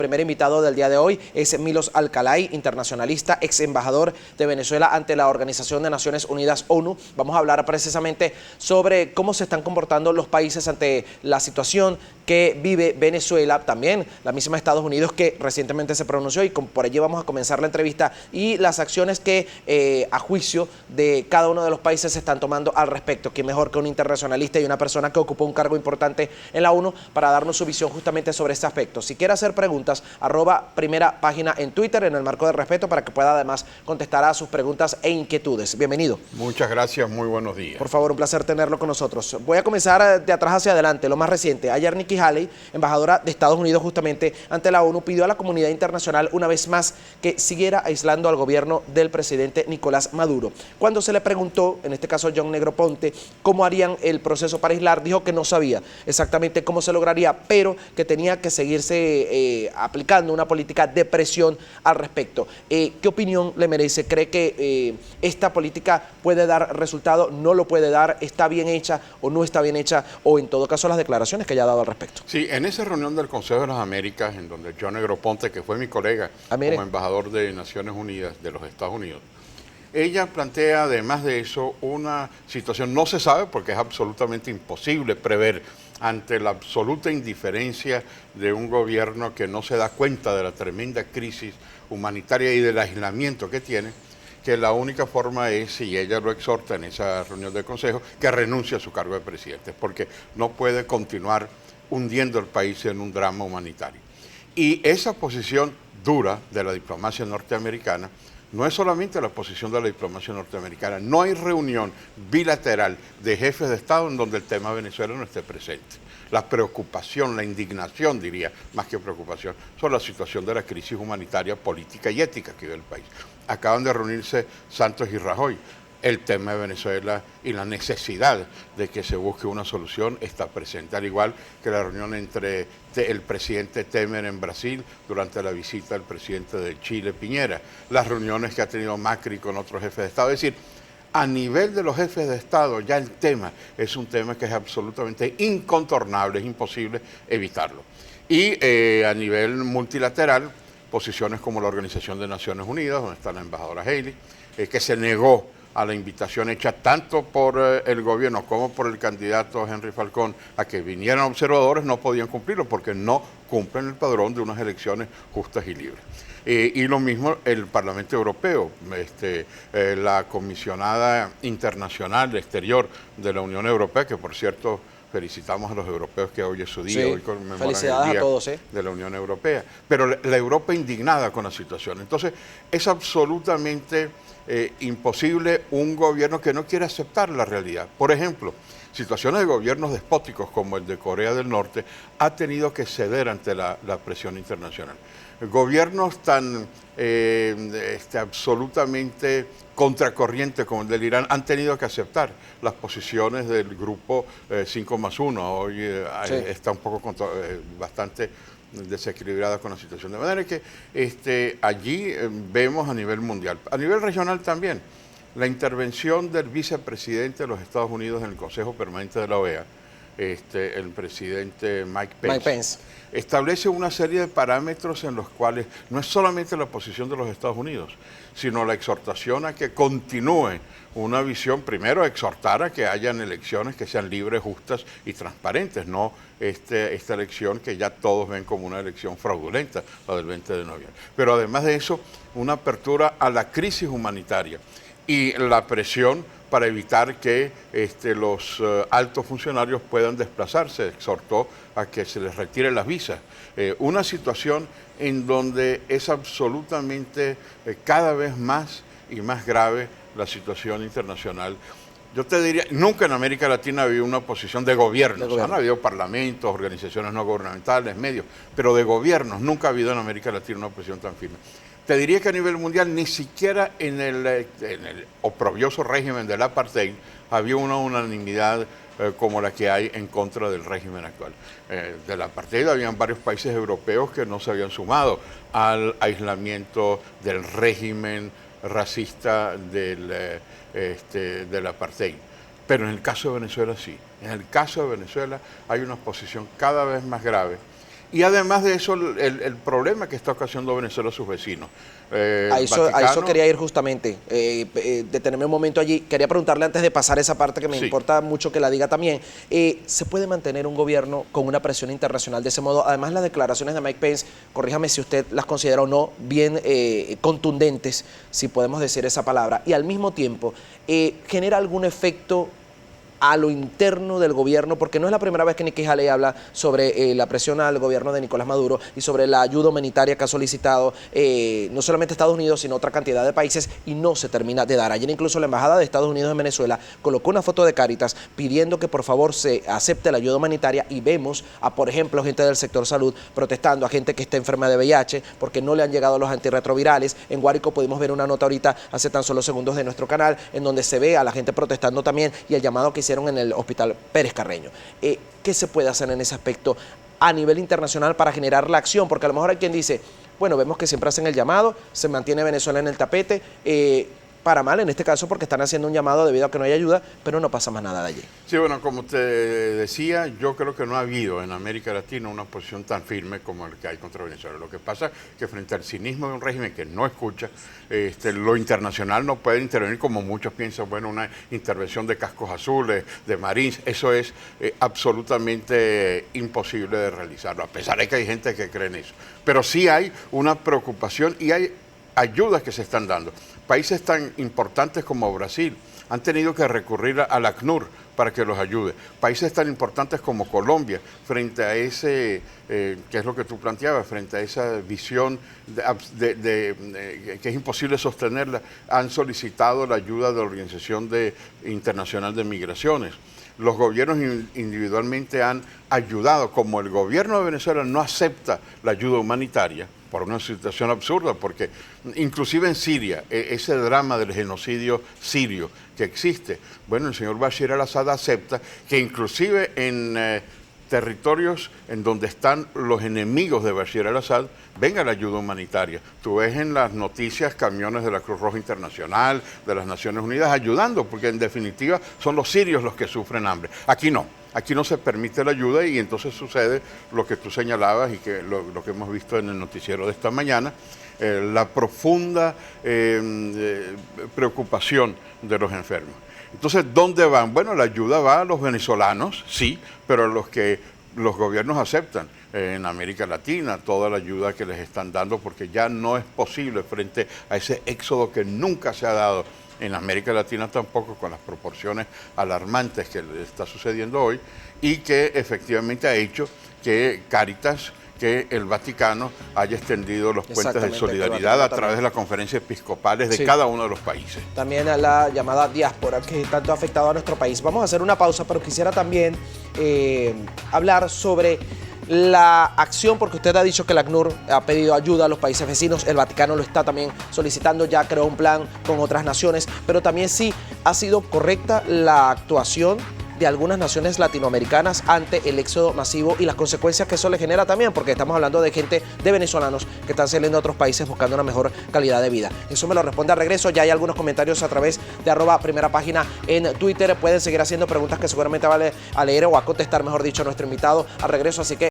primer invitado del día de hoy es Milos Alcalay, internacionalista, ex embajador de Venezuela ante la Organización de Naciones Unidas, ONU. Vamos a hablar precisamente sobre cómo se están comportando los países ante la situación que vive Venezuela, también la misma Estados Unidos que recientemente se pronunció, y por ello vamos a comenzar la entrevista, y las acciones que a juicio de cada uno de los países se están tomando al respecto. ¿Quién mejor que un internacionalista y una persona que ocupó un cargo importante en la ONU para darnos su visión justamente sobre este aspecto? Si quiere hacer preguntas, @primera página en Twitter, en el marco del respeto, para que pueda además contestar a sus preguntas e inquietudes. Bienvenido. Muchas gracias, muy buenos días. Por favor, un placer tenerlo con nosotros. Voy a comenzar de atrás hacia adelante, lo más reciente. Ayer Nikki Haley, embajadora de Estados Unidos justamente ante la ONU, pidió a la comunidad internacional una vez más que siguiera aislando al gobierno del presidente Nicolás Maduro. Cuando se le preguntó, en este caso John Negroponte, cómo harían el proceso para aislar, dijo que no sabía exactamente cómo se lograría, pero que tenía que seguirse aplicando una política de presión al respecto. ¿Qué opinión le merece? ¿Cree que esta política puede dar resultado? ¿No lo puede dar? ¿Está bien hecha o no está bien hecha? O en todo caso las declaraciones que haya dado al respecto. Sí, en esa reunión del Consejo de las Américas, en donde John Negroponte, que fue mi colega como embajador de Naciones Unidas de los Estados Unidos, ella plantea, además de eso, una situación, no se sabe porque es absolutamente imposible prever, ante la absoluta indiferencia de un gobierno que no se da cuenta de la tremenda crisis humanitaria y del aislamiento que tiene, que la única forma es, y ella lo exhorta en esa reunión del Consejo, que renuncie a su cargo de presidente, porque no puede continuar hundiendo el país en un drama humanitario. Y esa posición dura de la diplomacia norteamericana no es solamente la posición de la diplomacia norteamericana. No hay reunión bilateral de jefes de Estado en donde el tema Venezuela no esté presente. La preocupación, la indignación, diría, más que preocupación, sobre la situación de la crisis humanitaria, política y ética que vive el país. Acaban de reunirse Santos y Rajoy. El tema de Venezuela y la necesidad de que se busque una solución está presente, al igual que la reunión entre el presidente Temer en Brasil durante la visita del presidente de Chile, Piñera, las reuniones que ha tenido Macri con otros jefes de Estado. Es decir, a nivel de los jefes de Estado, ya el tema es un tema que es absolutamente incontornable, es imposible evitarlo. Y a nivel multilateral, posiciones como la Organización de Naciones Unidas, donde está la embajadora Haley, que se negó a la invitación hecha tanto por el gobierno como por el candidato Henry Falcón a que vinieran observadores, no podían cumplirlo porque no cumplen el padrón de unas elecciones justas y libres. Y lo mismo el Parlamento Europeo, la comisionada internacional exterior de la Unión Europea, que por cierto felicitamos a los europeos que hoy es su día, sí, hoy conmemoran felicidades el día a todos, de la Unión Europea. Pero la Europa indignada con la situación. Entonces es absolutamente imposible un gobierno que no quiere aceptar la realidad. Por ejemplo, situaciones de gobiernos despóticos como el de Corea del Norte ha tenido que ceder ante la presión internacional. Gobiernos tan absolutamente contracorriente como el del Irán han tenido que aceptar las posiciones del grupo 5+1. Hoy sí, está un poco bastante desequilibrada con la situación. De manera que allí vemos a nivel mundial. A nivel regional también, la intervención del vicepresidente de los Estados Unidos en el Consejo Permanente de la OEA, el presidente Mike Pence, establece una serie de parámetros en los cuales no es solamente la posición de los Estados Unidos, sino la exhortación a que continúe una visión, primero exhortar a que hayan elecciones que sean libres, justas y transparentes, no esta elección que ya todos ven como una elección fraudulenta, la del 20 de noviembre. Pero además de eso, una apertura a la crisis humanitaria y la presión para evitar que los altos funcionarios puedan desplazarse. Exhortó a que se les retiren las visas. Una situación en donde es absolutamente cada vez más y más grave la situación internacional. Yo te diría, nunca en América Latina ha habido una posición de gobiernos. Han habido parlamentos, organizaciones no gubernamentales, medios, pero de gobiernos nunca ha habido en América Latina una posición tan firme. Te diría que a nivel mundial ni siquiera en el oprobioso régimen del apartheid había una unanimidad como la que hay en contra del régimen actual. Del apartheid habían varios países europeos que no se habían sumado al aislamiento del régimen racista del apartheid. Pero en el caso de Venezuela sí. En el caso de Venezuela hay una posición cada vez más grave Y además de eso, el problema que está ocasionando Venezuela a sus vecinos. A eso quería ir justamente, detenerme un momento allí. Quería preguntarle antes de pasar esa parte que me importa mucho que la diga también. ¿Se puede mantener un gobierno con una presión internacional de ese modo? Además, las declaraciones de Mike Pence, corríjame si usted las considera o no, bien contundentes, si podemos decir esa palabra, y al mismo tiempo, ¿genera algún efecto a lo interno del gobierno? Porque no es la primera vez que Nikki Haley habla sobre la presión al gobierno de Nicolás Maduro y sobre la ayuda humanitaria que ha solicitado no solamente Estados Unidos, sino otra cantidad de países, y no se termina de dar. Ayer incluso la Embajada de Estados Unidos en Venezuela colocó una foto de Cáritas pidiendo que por favor se acepte la ayuda humanitaria, y vemos a, por ejemplo, gente del sector salud protestando, a gente que está enferma de VIH porque no le han llegado los antirretrovirales. En Guárico pudimos ver una nota ahorita, hace tan solo segundos, de nuestro canal, en donde se ve a la gente protestando también, y el llamado que hicieron en el Hospital Pérez Carreño. ¿Qué se puede hacer en ese aspecto a nivel internacional para generar la acción? Porque a lo mejor hay quien dice, bueno, vemos que siempre hacen el llamado, se mantiene Venezuela en el tapete, para mal en este caso porque están haciendo un llamado debido a que no hay ayuda, pero no pasa más nada de allí. Sí, bueno, como te decía, yo creo que no ha habido en América Latina una posición tan firme como el que hay contra Venezuela. Lo que pasa es que frente al cinismo de un régimen que no escucha, lo internacional no puede intervenir como muchos piensan, bueno, una intervención de cascos azules, de Marines, eso es absolutamente imposible de realizarlo, a pesar de que hay gente que cree en eso. Pero sí hay una preocupación y hay ayudas que se están dando. Países tan importantes como Brasil han tenido que recurrir al ACNUR para que los ayude. Países tan importantes como Colombia, frente a ese, que es lo que tú planteabas, frente a esa visión que es imposible sostenerla, han solicitado la ayuda de la Organización Internacional de Migraciones. Los gobiernos individualmente han ayudado. Como el gobierno de Venezuela no acepta la ayuda humanitaria, por una situación absurda, porque inclusive en Siria, ese drama del genocidio sirio que existe, bueno, el señor Bashar al-Assad acepta que inclusive en territorios en donde están los enemigos de Bashar al-Assad, venga la ayuda humanitaria. Tú ves en las noticias camiones de la Cruz Roja Internacional, de las Naciones Unidas, ayudando, porque en definitiva son los sirios los que sufren hambre. Aquí no. Aquí no se permite la ayuda y entonces sucede lo que tú señalabas y que lo que hemos visto en el noticiero de esta mañana, la profunda preocupación de los enfermos. Entonces, ¿dónde van? Bueno, la ayuda va a los venezolanos, sí, pero a los que los gobiernos aceptan. En América Latina, toda la ayuda que les están dando, porque ya no es posible frente a ese éxodo que nunca se ha dado en América Latina tampoco, con las proporciones alarmantes que está sucediendo hoy, y que efectivamente ha hecho que Cáritas, que el Vaticano haya extendido los puentes de solidaridad a través de las conferencias episcopales de cada uno de los países. También a la llamada diáspora que tanto ha afectado a nuestro país. Vamos a hacer una pausa, pero quisiera también hablar sobre la acción, porque usted ha dicho que el ACNUR ha pedido ayuda a los países vecinos, el Vaticano lo está también solicitando, ya creó un plan con otras naciones, pero también sí ha sido correcta la actuación de algunas naciones latinoamericanas ante el éxodo masivo y las consecuencias que eso le genera también, porque estamos hablando de gente, de venezolanos que están saliendo a otros países buscando una mejor calidad de vida. Eso me lo responde al regreso. Ya hay algunos comentarios a través de @primerapágina en Twitter. Pueden seguir haciendo preguntas que seguramente vale a leer o a contestar, mejor dicho, a nuestro invitado al regreso, así que